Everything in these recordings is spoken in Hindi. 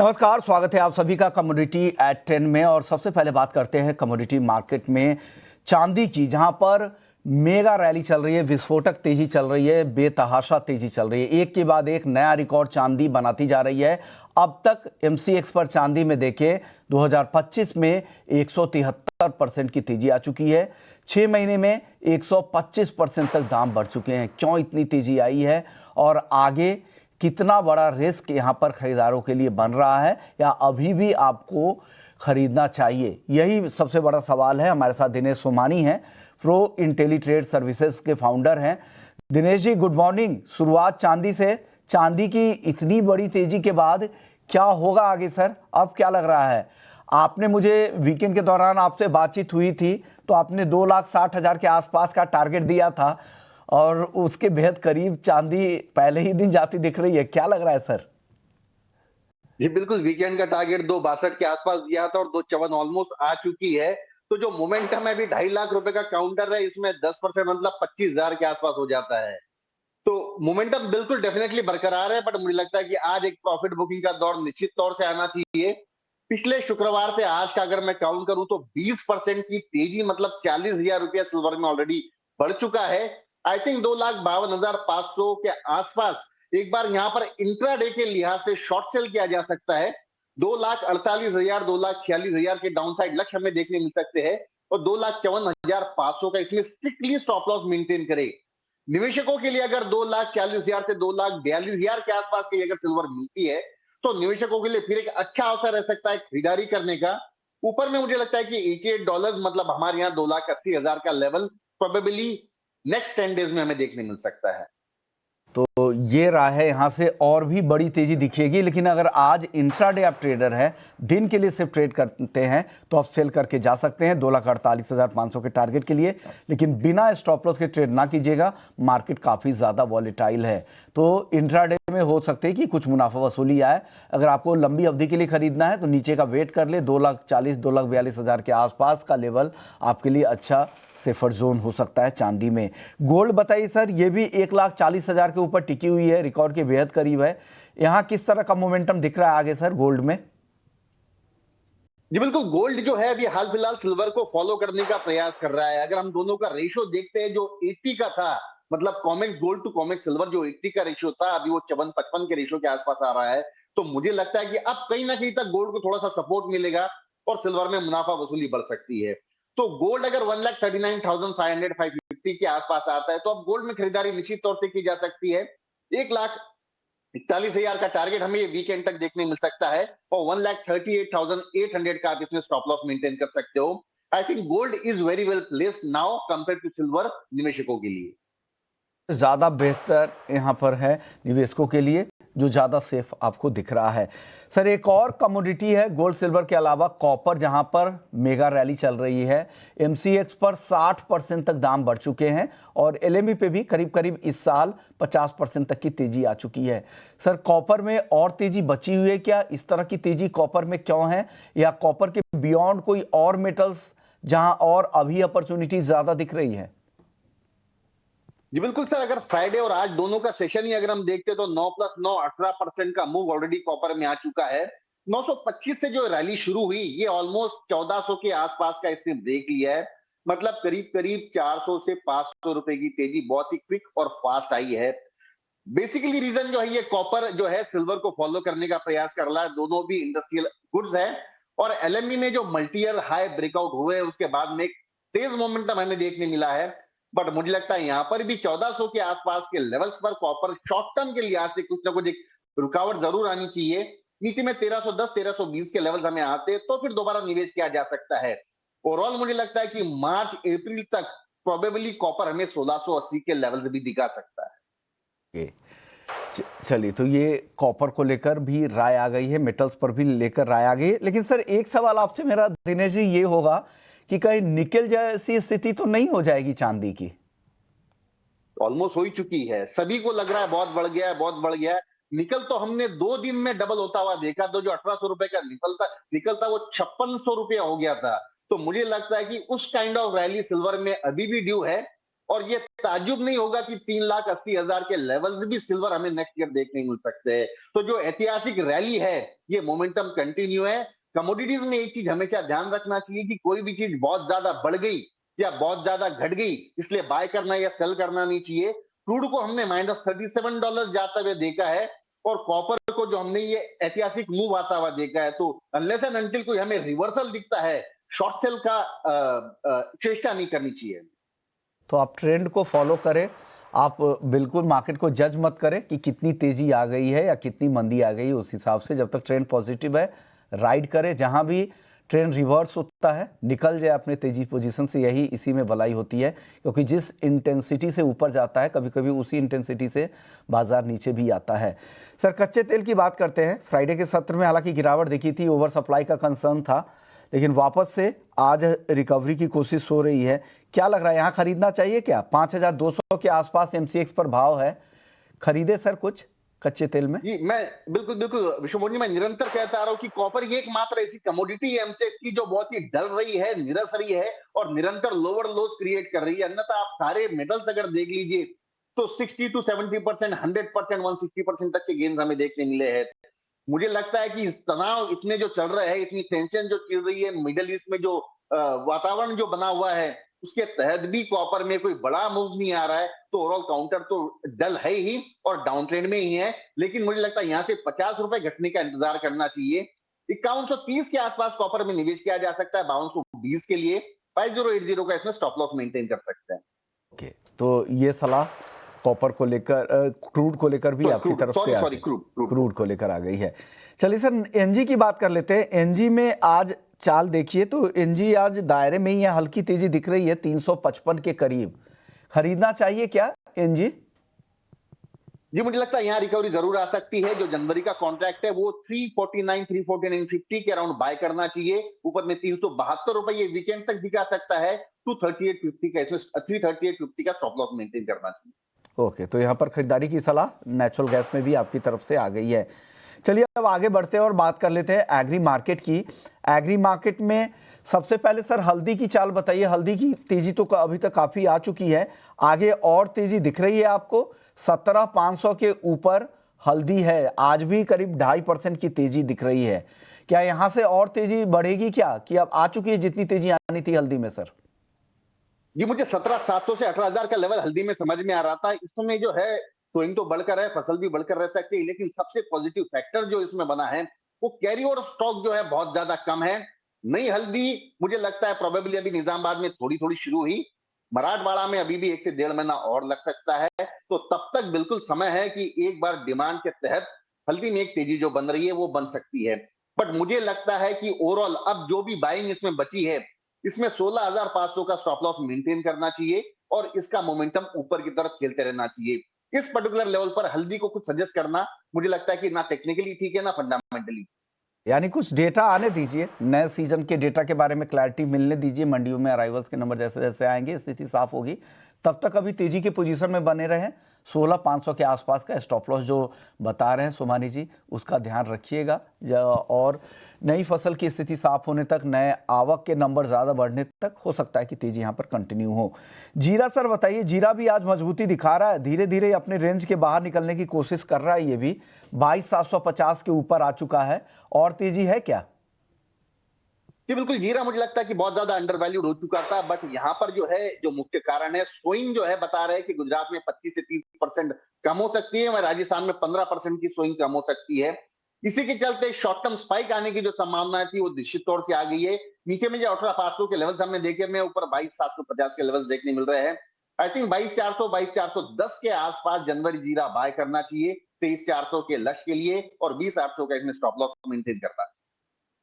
नमस्कार, स्वागत है आप सभी का कमोडिटी एट 10 में। और सबसे पहले बात करते हैं कमोडिटी मार्केट में चांदी की, जहां पर मेगा रैली चल रही है, विस्फोटक तेजी चल रही है, बेतहाशा तेजी चल रही है। एक के बाद एक नया रिकॉर्ड चांदी बनाती जा रही है। अब तक एमसीएक्स पर चांदी में देखें 2025 में 173% की तेजी आ चुकी है। 6 महीने में 125% तक दाम बढ़ चुके हैं। क्यों इतनी तेजी आई है और आगे कितना बड़ा रिस्क यहां पर खरीदारों के लिए बन रहा है, या अभी भी आपको खरीदना चाहिए? यही सबसे बड़ा सवाल है। हमारे साथ दिनेश सोमानी हैं, प्रो इंटेलीट्रेड सर्विसेज के फाउंडर हैं। Dinesh ji, good morning. शुरुआत चांदी से, चांदी की इतनी बड़ी तेजी के बाद क्या होगा आगे सर? अब क्या लग रहा है? आपने मुझे वीकेंड के दौरान आपसे बातचीत हुई थी तो आपने 2,60,000 के आसपास का टारगेट दिया था और उसके बेहद करीब चांदी पहले ही दिन जाती दिख रही है। क्या लग रहा है सर? जी बिल्कुल, वीकेंड का टारगेट 2,62 के आसपास दिया था और 2,54 ऑलमोस्ट आ चुकी है। तो जो मोमेंटम है, अभी 2.5 लाख रुपए का काउंटर है, इसमें 10% मतलब 25,000 के आसपास हो जाता है। तो मोमेंटम बिल्कुल डेफिनेटली बरकरार है, बट मुझे लगता है कि आज एक प्रॉफिट बुकिंग का दौर निश्चित तौर से आना चाहिए। पिछले शुक्रवार से आज का अगर मैं काउंट करूं तो 20% की तेजी, मतलब 40,000 रुपया सिल्वर में ऑलरेडी बढ़ चुका है। आई थिंक 2,52,500 के आसपास एक बार यहां पर इंट्राडे के लिहाज से शॉर्ट सेल किया जा सकता है। 2,48,000 2,46,000 के डाउन साइड लक्ष्य हमें देखने मिल सकते हैं और 2,54,500 का इसमें स्ट्रिक्टली स्टॉप लॉस मेंटेन करे। निवेशकों के लिए अगर 2,40,000 से 2,42,000 के आसपास की अगर सिल्वर मिलती है तो निवेशकों के लिए फिर एक अच्छा अवसर रह सकता है खरीदारी करने का। ऊपर में मुझे लगता है कि $88, मतलब हमारे यहाँ 2,80,000 का लेवल प्रोबेबली नेक्स्ट 10 डेज में हमें देखने मिल सकता है। तो ये रहा है, यहाँ से और भी बड़ी तेजी दिखेगी। लेकिन अगर आज इंट्राडे आप ट्रेडर है, दिन के लिए सिर्फ ट्रेड करते हैं, तो आप सेल करके जा सकते हैं 2,48,500 के टारगेट के लिए। लेकिन बिना स्टॉप लॉस के ट्रेड ना कीजिएगा, मार्केट काफ़ी ज़्यादा वॉलेटाइल है। तो इंट्राडे में हो सकते हैं कि कुछ मुनाफा वसूली आए। अगर आपको लंबी अवधि के लिए खरीदना है तो नीचे का वेट कर ले। 2,40,000 2,42,000 के आसपास का लेवल आपके लिए अच्छा सेफर जोन हो सकता है चांदी में। गोल्ड बताइए सर, ये भी 1,40,000 के ऊपर टिकी हुई है, रिकॉर्ड के बेहद करीब है। यहाँ किस तरह का मोमेंटम दिख रहा है आगे सर गोल्ड में? जी बिल्कुल, गोल्ड जो है अभी हाल फिलहाल सिल्वर को फॉलो करने का प्रयास कर रहा है। अगर हम दोनों का रेशो देखते हैं, जो 80 का था, मतलब Comex gold to Comex silver जो 80 का रेशो था, अभी वो 54-55 के रेशो के आसपास आ रहा है। तो मुझे लगता है कि अब कहीं ना कहीं तक गोल्ड को थोड़ा सा सपोर्ट मिलेगा और सिल्वर में मुनाफा वसूली बढ़ सकती है। तो गोल्ड अगर 1,39,500 550 के आसपास आता है तो अब गोल्ड में खरीदारी निश्चित तौर से की जा सकती है। 1,41,000 का टारगेट हमें ये वीकेंड तक देखने मिल सकता है और 1,38,800 का आप इसमें स्टॉप लॉस मेंटेन कर सकते हो। I think gold is very well placed now compare to silver निवेशकों के लिए। ज़्यादा बेहतर यहाँ पर है निवेशकों के लिए, जो ज़्यादा सेफ आपको दिख रहा है। सर, एक और कमोडिटी है गोल्ड सिल्वर के अलावा, कॉपर, जहाँ पर मेगा रैली चल रही है। एमसीएक्स पर 60% तक दाम बढ़ चुके हैं और एलएमई पे भी करीब करीब इस साल 50% तक की तेजी आ चुकी है। सर, कॉपर में और तेजी बची हुई है क्या? इस तरह की तेजी कॉपर में क्यों है, या कॉपर के बियॉन्ड कोई और मेटल्स जहाँ और अभी अपॉर्चुनिटी ज़्यादा दिख रही है? जी बिल्कुल सर, अगर फ्राइडे और आज दोनों का सेशन ही अगर हम देखते तो 9 + 9 18% का मूव ऑलरेडी कॉपर में आ चुका है। 925 से जो रैली शुरू हुई, ये ऑलमोस्ट 1400 के आसपास का इसने ब्रेक लिया है। मतलब करीब करीब 400 से 500 रुपए की तेजी बहुत ही क्विक और फास्ट आई है। बेसिकली रीजन जो है, ये कॉपर जो है सिल्वर को फॉलो करने का प्रयास कर रहा है। दोनों भी इंडस्ट्रियल गुड्स है और एलएमई में जो मल्टी ईयर हाई ब्रेकआउट हुए उसके बाद में एक तेज मोमेंटम हमें देखने मिला है। बट मुझे लगता है यहाँ पर भी 1400 के आसपास के लेवल्स पर कॉपर शॉर्ट टर्म के लिहाज से कुछ ना कुछ एक रुकावट जरूर आनी चाहिए। नीचे में 1310 1320 के लेवल्स हमें आते तो फिर दोबारा निवेश किया जा सकता है। ओवरऑल मुझे लगता है कि मार्च अप्रैल तक प्रोबेबली कॉपर हमें 1680 के लेवल्स भी दिखा सकता है। चलिए, तो ये कॉपर को लेकर भी राय आ गई है, मेटल्स पर भी लेकर राय आ गई है। लेकिन सर, एक सवाल आपसे मेरा दिनेश जी ये होगा कि कहीं निकल जैसी स्थिति तो नहीं हो जाएगी चांदी की? ऑलमोस्ट हो ही चुकी है। सभी को लग रहा है बहुत बढ़ गया है, बहुत बढ़ गया है। निकल तो हमने 2 दिन में डबल होता हुआ देखा। तो जो 1800 रुपए का निकलता वो 5600 रुपया हो गया था। तो मुझे लगता है कि उस काइंड ऑफ रैली सिल्वर में अभी भी ड्यू है और ये ताज्जुब नहीं होगा कि 3,80,000 के लेवल्स भी सिल्वर हमें नेक्स्ट ईयर देखने मिल सकते हैं। तो जो ऐतिहासिक रैली है, ये मोमेंटम कंटिन्यू है। कमोडिटीज में एक चीज हमेशा ध्यान रखना चाहिए कि कोई भी चीज बहुत ज्यादा बढ़ गई या बहुत ज्यादा घट गई, इसलिए बाय करना या सेल करना नहीं चाहिए। क्रूड को हमने -$37 जाता हुए देखा है और कॉपर को जो हमने ये ऐतिहासिक मूव आता हुआ देखा है, तो अनलेस एंड अनटिल कोई हमें रिवर्सल दिखता है, शॉर्ट सेल का चेष्टा नहीं करनी चाहिए। तो आप ट्रेंड को फॉलो करें, आप बिल्कुल मार्केट को जज मत करें कि कितनी तेजी आ गई है या कितनी मंदी आ गई है। उस हिसाब से जब तक ट्रेंड पॉजिटिव है राइड करें, जहां भी ट्रेंड रिवर्स होता है निकल जाए अपने तेजी पोजीशन से, यही इसी में भलाई होती है। क्योंकि जिस इंटेंसिटी से ऊपर जाता है कभी कभी उसी इंटेंसिटी से बाजार नीचे भी आता है। सर, कच्चे तेल की बात करते हैं। फ्राइडे के सत्र में हालांकि गिरावट दिखी थी, ओवर सप्लाई का कंसर्न था, लेकिन वापस से आज रिकवरी की कोशिश हो रही है। क्या लग रहा है, यहाँ खरीदना चाहिए क्या? 5,200 के आसपास एमसीएक्स पर भाव है, खरीदे सर कुछ कच्चे तेल में? जी, मैं बिल्कुल, बिल्कुल विश्वमोहन जी, मैं निरंतर कहता आ रहा हूँ कि कॉपर ही एकमात्र ऐसी कमोडिटी है एमसेक्स की जो बहुत ही डल रही है, निरस रही है और निरंतर लोअर लोज क्रिएट कर रही है। अन्यथा आप सारे मेटल्स अगर देख लीजिए तो 60 टू 70%, 100%, 160% तक के गेन्स हमें देखने मिले हैं। मुझे लगता है कि तनाव इतने जो चल रहे हैं, इतनी टेंशन जो चल रही है मिडिल ईस्ट में, जो वातावरण जो बना हुआ है, उसके तहत भी कॉपर में कोई बड़ा मूव नहीं आ रहा है। तो ओवरऑल काउंटर तो डल है ही और डाउन ट्रेंड में ही है। लेकिन मुझे लगता है यहाँ से 50 रुपए घटने का इंतजार करना चाहिए। 5130 के आसपास कॉपर में निवेश किया जा सकता है। 5220 के लिए 5080 का इसमें स्टॉप लॉस मेंटेन कर सकते हैं। ओके, तो ये सलाह कॉपर को लेकर, क्रूड को लेकर भी आपकी तरफ से आ गई, क्रूड को लेकर आ गई है। चलिए सर, एनजी की बात कर लेते हैं। एनजी में आज चाल देखिए तो एनजी आज दायरे में ही है, हल्की तेजी दिख रही है 355 के करीब। खरीदना चाहिए क्या एनजी? जी, मुझे लगता है यहाँ रिकवरी जरूर आ सकती है। जो जनवरी का कॉन्ट्रैक्ट है वो 349, 349.50 के अराउंड बाय करना चाहिए। ऊपर में 372 रुपए ये वीकेंड तक दिखा सकता है। 238.50 का इसमें 338.50 का स्टॉप लॉस मेंटेन करना चाहिए। ओके, तो यहाँ पर खरीदारी की सलाह नेचुरल गैस में भी आपकी तरफ से आ गई है। चलिए अब आगे बढ़ते हैं और बात कर लेते हैं एग्री मार्केट की। एग्री मार्केट में सबसे पहले सर हल्दी की चाल बताइए। हल्दी की तेजी तो अभी तक काफी आ चुकी है, आगे और तेजी दिख रही है आपको? 17,500 के ऊपर हल्दी है, आज भी करीब 2.5% की तेजी दिख रही है। क्या यहाँ से और तेजी बढ़ेगी क्या, कि अब आ चुकी है जितनी तेजी आनी थी हल्दी में सर? जी, मुझे 17,700 से 18,000 का लेवल हल्दी में समझ में आ रहा था। इस समय जो है स्विंग तो बढ़कर है, फसल भी बढ़कर रह सकती है, लेकिन सबसे पॉजिटिव फैक्टर जो इसमें बना है वो कैरी ओवर स्टॉक जो है बहुत ज्यादा कम है। नई हल्दी मुझे लगता है प्रोबेबली अभी निजामाबाद में थोड़ी थोड़ी शुरू हुई, मराठवाड़ा में अभी भी 1 से 1.5 महीना और लग सकता है। तो तब तक बिल्कुल समय है कि एक बार डिमांड के तहत हल्दी में एक तेजी जो बन रही है वो बन सकती है। बट मुझे लगता है कि ओवरऑल अब जो भी बाइंग इसमें बची है, इसमें 16,500 का स्टॉप लॉस मेंटेन करना चाहिए और इसका मोमेंटम ऊपर की तरफ खेलते रहना चाहिए। इस पर्टिकुलर लेवल पर हल्दी को कुछ सजेस्ट करना मुझे लगता है कि ना टेक्निकली ठीक है ना फंडामेंटली। यानी कुछ डेटा आने दीजिए, नए सीजन के डेटा के बारे में क्लैरिटी मिलने दीजिए, मंडियों में अराइवल्स के नंबर जैसे जैसे आएंगे स्थिति साफ होगी। तब तक अभी तेजी के पोजीशन में बने रहें। 16,500 के आसपास का स्टॉप लॉस जो बता रहे हैं सोमानी जी, उसका ध्यान रखिएगा। और नई फसल की स्थिति साफ होने तक, नए आवक के नंबर ज़्यादा बढ़ने तक हो सकता है कि तेजी यहाँ पर कंटिन्यू हो। जीरा सर बताइए, जीरा भी आज मजबूती दिखा रहा है, धीरे धीरे अपने रेंज के बाहर निकलने की कोशिश कर रहा है। ये भी 22,750 के ऊपर आ चुका है, और तेजी है क्या? जी बिल्कुल, जीरा मुझे लगता है कि बहुत ज्यादा अंडर वैल्यूड हो चुका था। बट यहाँ पर जो है जो मुख्य कारण है स्विंग जो है, बता रहे हैं कि गुजरात में 25 से 30% कम हो सकती है, वहीं राजस्थान में 15% की स्विंग कम हो सकती है। इसी के चलते शॉर्ट टर्म स्पाइक आने की जो संभावना थी वो निश्चित तौर से आ गई है। नीचे में जो 18,500 के लेवल्स हमने देखे में, ऊपर 22,750 के लेवल्स देखने मिल रहे हैं। आई थिंक 22,400, 22,410 के आसपास जनवरी जीरा बाय करना चाहिए 23,400 के लक्ष्य के लिए, और 20,800 का इसमें स्टॉप लॉस मेंटेन करना है।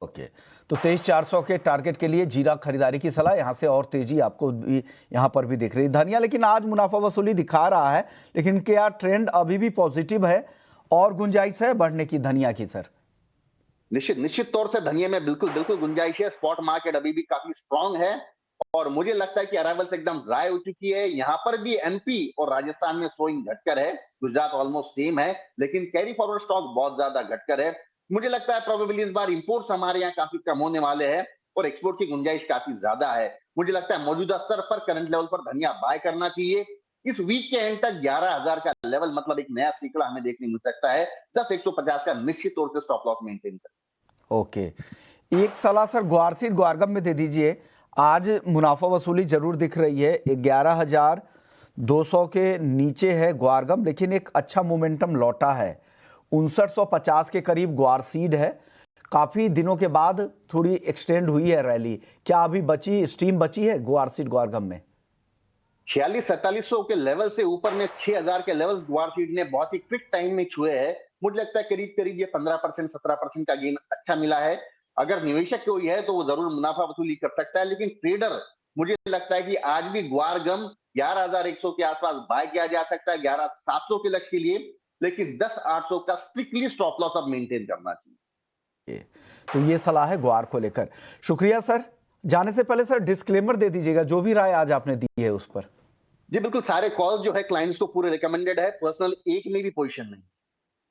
ओके, तो 23,400 के टारगेट के लिए जीरा खरीदारी की सलाह। यहाँ से और तेजी आपको भी यहाँ पर भी दिख रही है। धनिया लेकिन आज मुनाफा वसूली दिखा रहा है, लेकिन क्या ट्रेंड अभी भी पॉजिटिव है और गुंजाइश है बढ़ने की धनिया की सर? निश्चित तौर से धनिया में बिल्कुल बिल्कुल गुंजाइश है। स्पॉट मार्केट अभी भी काफी स्ट्रांग है और मुझे लगता है कि अराइवल्स एकदम ड्राई हो चुकी है। यहाँ पर भी एनपी और राजस्थान में सोइंग घटकर है, गुजरात ऑलमोस्ट सेम है, लेकिन कैरी फॉरवर्ड स्टॉक बहुत ज्यादा घटकर है। मुझे लगता है प्रोबेबली इस बार इंपोर्ट्स हमारे यहाँ काफी कम होने वाले हैं और एक्सपोर्ट की गुंजाइश काफी ज्यादा है। मुझे लगता है मौजूदा स्तर पर करंट लेवल पर धनिया बाय करना चाहिए। इस वीक के एंड तक 11,000 का लेवल मतलब एक नया सीकड़ा हमें देखने मिल सकता है। 10,150 का निश्चित तौर से स्टॉप लॉस मेंटेन कर। ओके, एक सलाह सर ग्वारसीड ग्वारगम में दे दीजिए। आज मुनाफा वसूली जरूर दिख रही है, 11,200 के नीचे है ग्वारगम, लेकिन एक अच्छा मोमेंटम लौटा है। 5950 के करीब ग्वारसीड है। काफी दिनों के बाद थोड़ी एक्सटेंड हुई है रैली। क्या अभी बची स्टीम बची है ग्वारसीड ग्वारगम में? 46-4700 के लेवल से ऊपर में 6,000 के लेवल्स ग्वारसीड ने बहुत ही क्विक टाइम में छुए हैं। मुझे लगता है करीब करीब ये 15% 17% का गेन अच्छा मिला है। अगर निवेशक कोई है तो वो जरूर मुनाफा वसूली कर सकता है, लेकिन ट्रेडर मुझे लगता है कि आज भी ग्वारगम 11,100 के आसपास बाय किया जा सकता है 11,700 के लक्ष्य के लिए, लेकिन 10,800 का स्ट्रिक्टली स्टॉप लॉस अब मेंटेन करना चाहिए। तो ये सलाह है ग्वार को लेकर। शुक्रिया सर। जाने से पहले सर डिस्क्लेमर दे दीजिएगा, जो भी राय आज आपने दी है उस पर। जी बिल्कुल, सारे कॉल जो है क्लाइंट्स को पूरे रिकमेंडेड है, पर्सनल एक में भी पोजीशन नहीं।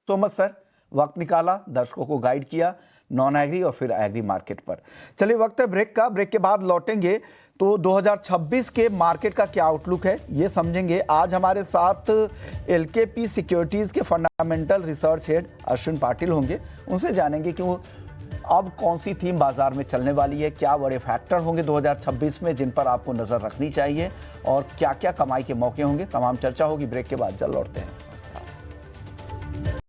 तो मच सर, वक्त निकाला, दर्शकों को गाइड किया नॉन एग्री और फिर एग्री मार्केट पर। चलिए वक्त है ब्रेक का। ब्रेक के बाद लौटेंगे तो 2026 के मार्केट का क्या आउटलुक है ये समझेंगे। आज हमारे साथ एलकेपी सिक्योरिटीज के fundamental research head Ashwin Patil होंगे। उनसे जानेंगे कि वो अब कौन सी थीम बाजार में चलने वाली है, क्या बड़े फैक्टर होंगे 2026 में जिन पर आपको नजर रखनी चाहिए और क्या क्या कमाई के मौके होंगे। तमाम चर्चा होगी ब्रेक के बाद। जल्द लौटते हैं।